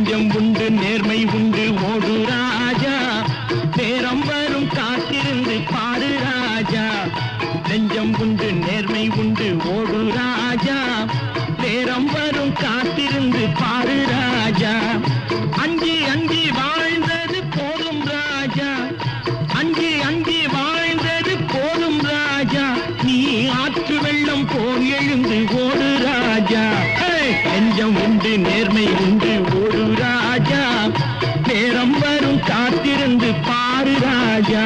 நெஞ்சம் உண்டு நேர்மை உண்டு ஓடு ராஜா நேரம் வரும் காத்திருந்து பாரு ராஜா நெஞ்சம் உண்டு நேர்மை உண்டு ஓடு ராஜா நேரம் வரும் காத்திருந்து பாரு ராஜா அஞ்சி அஞ்சி வாழ்ந்தது போதும் ராஜா அஞ்சி அஞ்சி வாழ்ந்தது போதும் ராஜா நீ ஆற்று வெள்ளம் போல் எழுந்து ஓடு ராஜா நெஞ்சம் உண்டு நேர்மை உண்டு ஓடு ராஜா நேரம் வரும் காத்திருந்து பாரு ராஜா